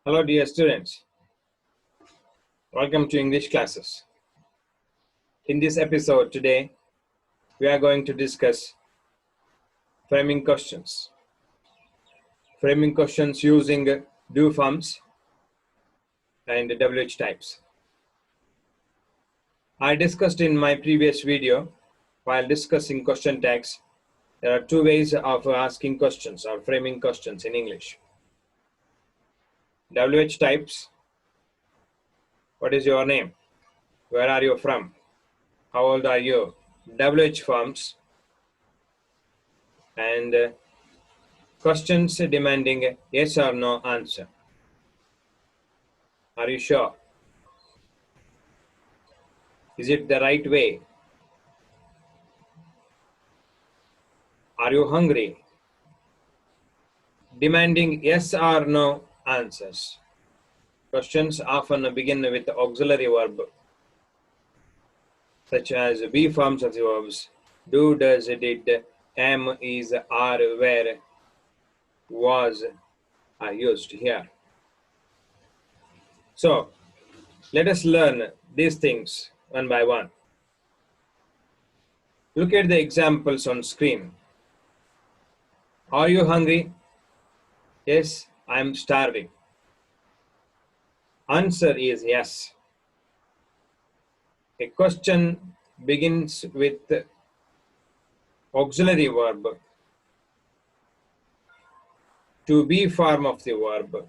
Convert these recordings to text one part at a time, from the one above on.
Hello dear students, welcome to English classes. In this episode today, we are going to discuss framing questions. Framing questions using do forms and WH types. I discussed in my previous video, while discussing question tags, there are two ways of asking questions or framing questions in English. WH types. What is your name? Where are you from? How old are you? WH forms and questions demanding yes or no answer. Are you sure? Is it the right way? Are you hungry? Demanding yes or no answers. Questions often begin with auxiliary verb, such as be forms of the verbs do, does, did, am, is, are, were, was are used here. So, let us learn these things one by one. Look at the examples on screen. Are you hungry? Yes, I am starving. Answer is yes. A question begins with auxiliary verb, to be form of the verb.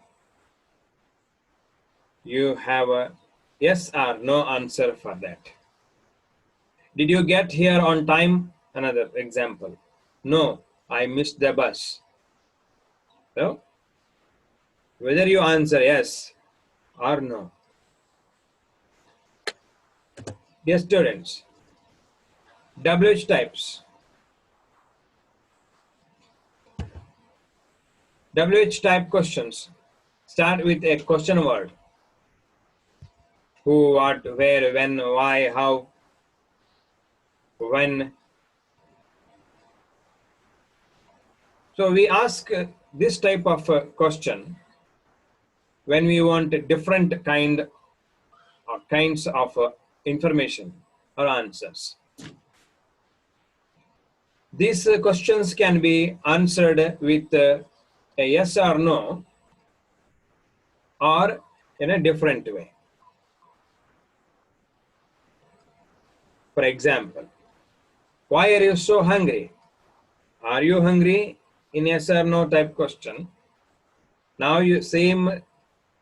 You have a yes or no answer for that. Did you get here on time? Another example. No, I missed the bus. So, whether you answer yes or no. Dear students, WH types. WH type questions start with a question word. Who, what, where, when, why, how, when. So we ask this type of question when we want different kinds of information or answers. These questions can be answered with a yes or no, or in a different way. For example, why are you so hungry? Are you hungry? In yes or no type question. Now you same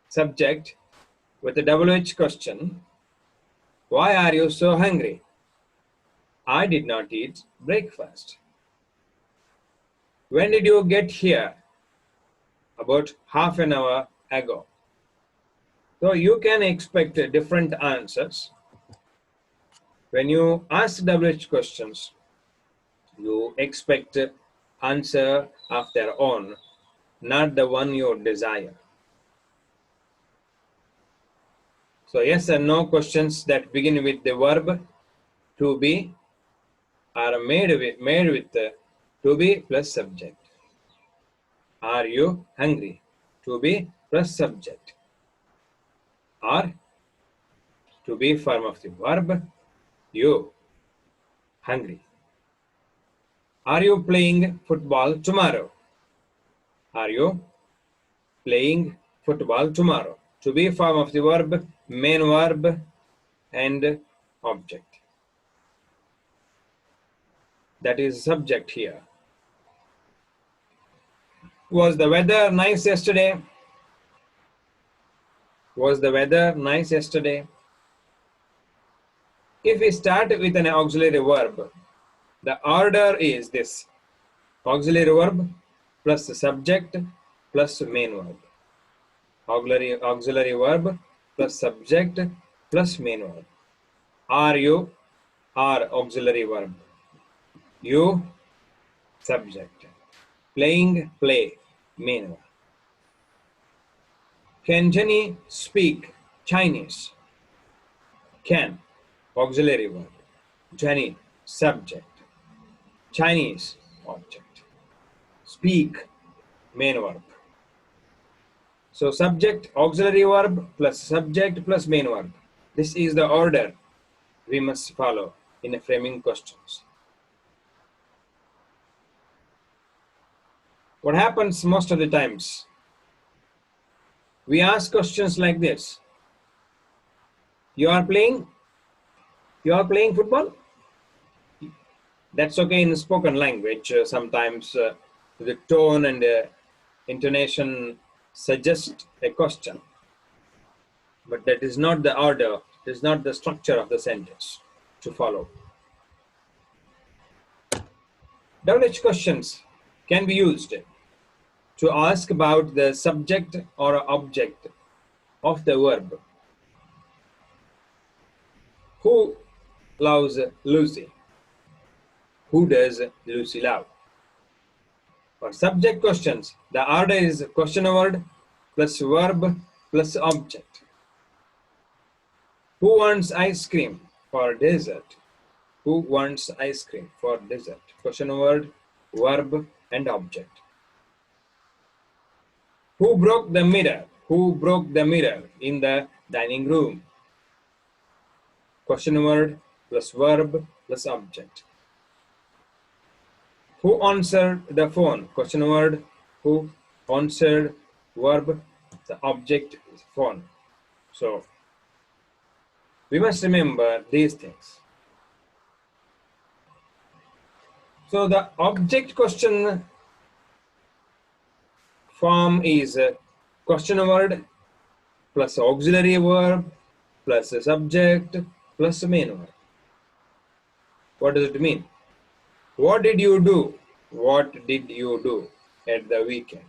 subject with a WH question. Why are you so hungry? I did not eat breakfast. When did you get here? About half an hour ago. So you can expect different answers. When you ask WH questions, you expect answer of their own, not the one you desire. So yes and no questions that begin with the verb to be are made with to be plus subject. Are you hungry? To be plus subject. Or to be form of the verb you hungry. Are you playing football tomorrow? Are you playing football tomorrow? To be form of the verb, main verb and object. That is subject here. Was the weather nice yesterday? Was the weather nice yesterday? If we start with an auxiliary verb, the order is this: auxiliary verb plus the subject plus main verb. Auxiliary verb plus subject plus main verb. Are you, are auxiliary verb. You, subject. Playing, play, main verb. Can Jenny speak Chinese? Can, auxiliary verb. Jenny, subject. Chinese, object. Speak, main verb. So subject, auxiliary verb plus subject plus main verb. This is the order we must follow in a framing questions. What happens most of the times? We ask questions like this. You are playing football? That's okay in spoken language. Sometimes the tone and intonation suggest a question. But that is not the order, it is not the structure of the sentence to follow. WH questions can be used to ask about the subject or object of the verb. Who loves Lucy? Who does Lucy love? For subject questions, the order is question word plus verb plus object. Who wants ice cream for dessert? Who wants ice cream for dessert? Question word, verb, and object. Who broke the mirror? Who broke the mirror in the dining room? Question word plus verb plus object. Who answered the phone? Question word. Who answered, verb, the object is phone. So we must remember these things. So the object question form is question word plus auxiliary verb plus a subject plus a main verb. What does it mean? What did you do? What did you do at the weekend?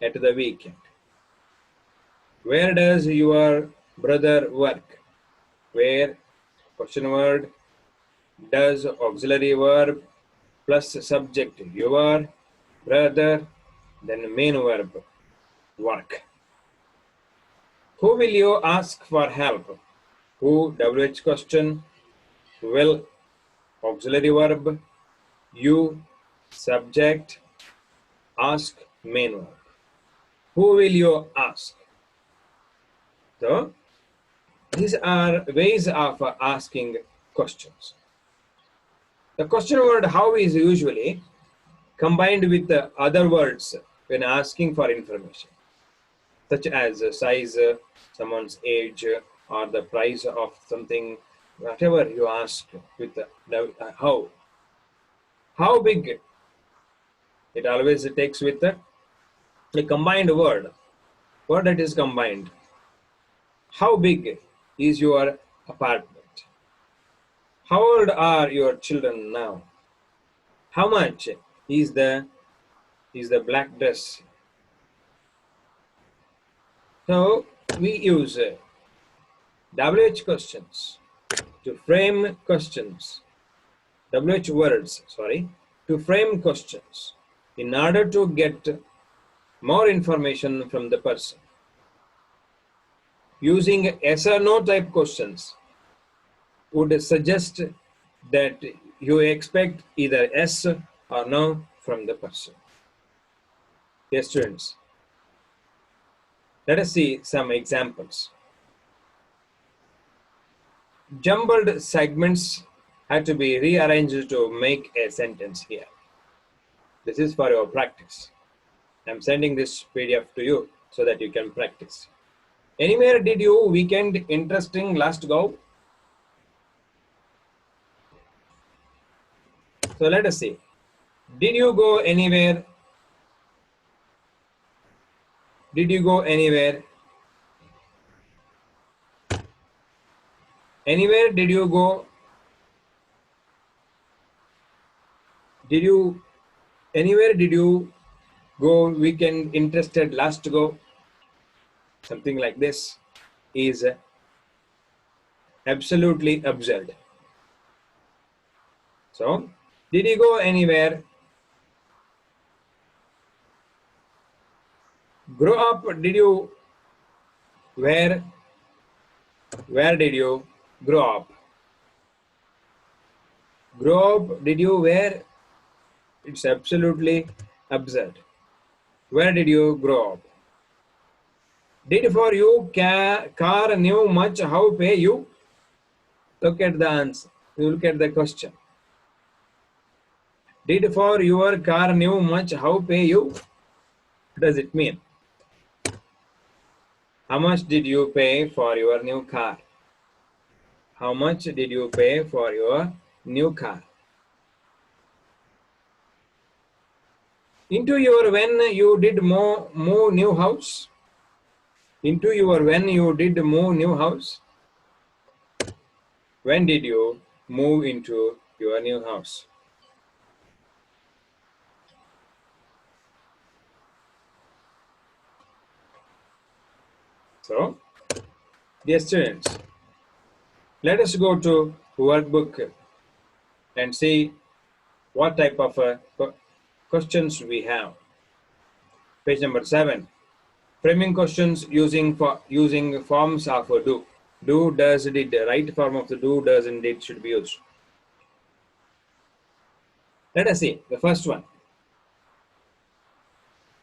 At the weekend. Where does your brother work? Where, question word, does auxiliary verb plus subject your brother, then main verb work. Who will you ask for help? Who, WH question, will, auxiliary verb, you, subject, ask, main verb. Who will you ask? So these are ways of asking questions. The question word how is usually combined with the other words when asking for information, such as size, someone's age, or the price of something, whatever you ask with the how. How big? It always takes with a combined word that is combined. How big is your apartment? How old are your children now? How much is the black dress? So we use WH questions to frame questions, WH words, to frame questions in order to get more information from the person. Using yes or no type questions would suggest that you expect either yes or no from the person. Yes, students. Let us see some examples. Jumbled segments had to be rearranged to make a sentence here. This is for your practice. I'm sending this PDF to you so that you can practice. Anywhere did you weekend interesting last go? So let us see. Did you go anywhere? Did you go anywhere? Anywhere did you go? Anywhere did you go weekend interested last go? Something like this is absolutely absurd. So, did you go anywhere? Grow up, did you, where did you grow up? Grow up, did you, where? It's absolutely absurd. Where did you grow up? Did for you car new much, how pay you? Look at the answer. You look at the question. Did for your car new much, how pay you? What does it mean? How much did you pay for your new car? How much did you pay for your new car? Into your when you did move new house? Into your when you did move new house? When did you move into your new house? So, dear students, let us go to workbook and see what type of questions we have. Page number 7. Framing questions using forms of do. Do, does, did. The right form of the do, does, and did should be used. Let us see the first one.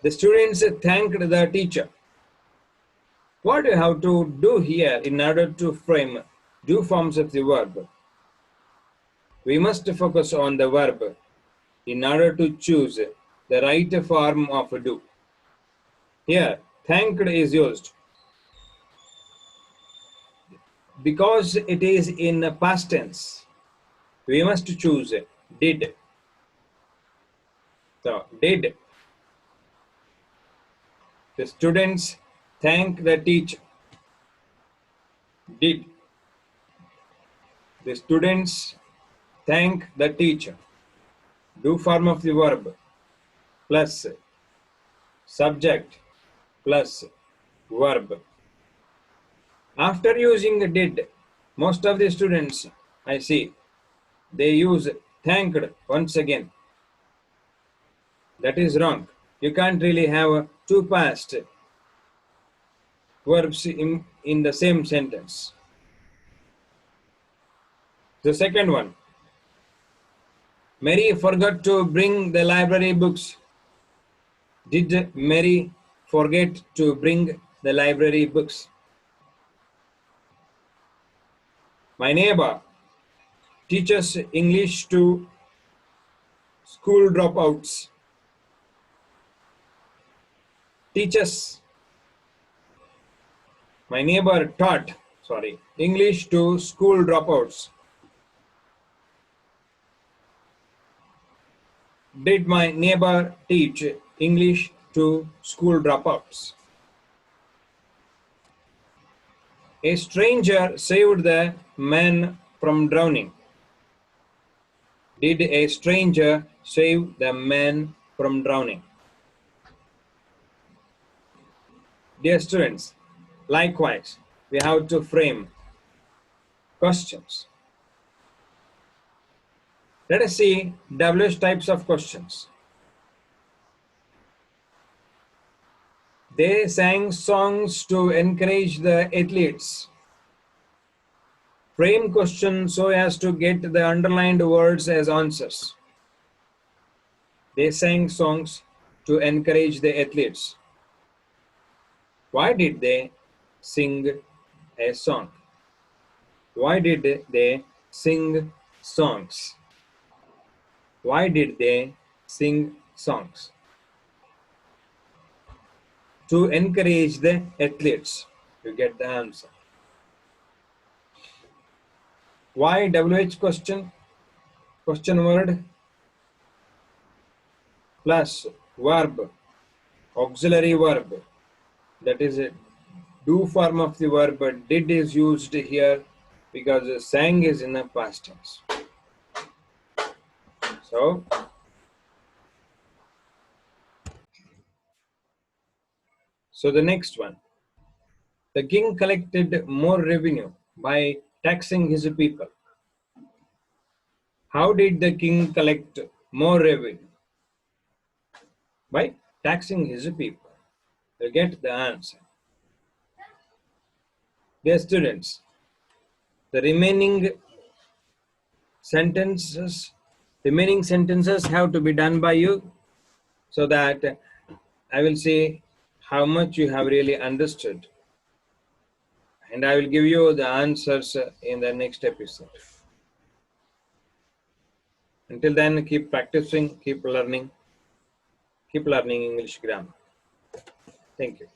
The students thanked the teacher. What do you have to do here in order to frame do forms of the verb? We must focus on the verb in order to choose the right form of do. Here, thanked is used because it is in past tense. We must choose did. So, did the students thank the teacher? Did the students thank the teacher? Do form of the verb plus subject plus verb. After using did, most of the students I see, they use thanked once again. That is wrong. You can't really have two past verbs in the same sentence. The second one, Mary forgot to bring the library books. Did Mary forget to bring the library books? My neighbor teaches English to school dropouts. Teaches. My neighbor taught, English to school dropouts. Did my neighbor teach English to school dropouts? A stranger saved the man from drowning. Did a stranger save the man from drowning? Dear students, likewise, we have to frame questions. Let us see WH types of questions. They sang songs to encourage the athletes. Frame question so as to get the underlined words as answers. They sang songs to encourage the athletes. Why did they sing a song? Why did they sing songs? Why did they sing songs? To encourage the athletes. You get the answer. Why WH question? Question word plus verb, auxiliary verb. That is a do form of the verb, but did is used here because sang is in the past tense. So the next one. The king collected more revenue by taxing his people. How did the king collect more revenue? By taxing his people. You get the answer. Dear students, the remaining sentences have to be done by you so that I will see how much you have really understood and I will give you the answers in the next episode. Until then, keep practicing, keep learning English grammar. Thank you.